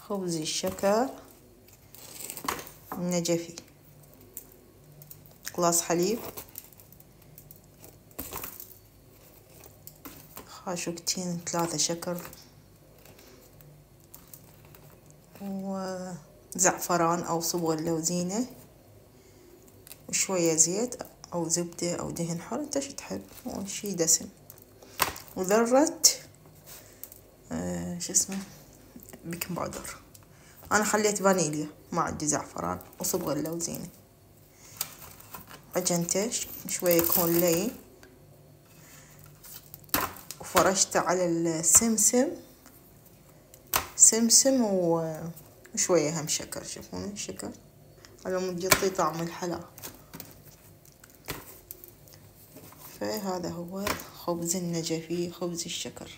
خبز الشكر النجفي، قلاص حليب، خاشوقتين 3 شكر، وزعفران أو صبغ اللوزينة، وشوية زيت أو زبدة أو دهن حر انت شو تحب، وشي دسم، وذرة شو اسمه بيكنج باودر. أنا خليت فانيليا، ما عندي زعفران، وصبغ اللوزينة. عجنته شوية يكون لين، وفرشته على السمسم، سمسم وشوية هم شكر. شوفون الشكر على مود يعطي طعم الحلا. فهذا هو خبز النجفي، خبز الشكر.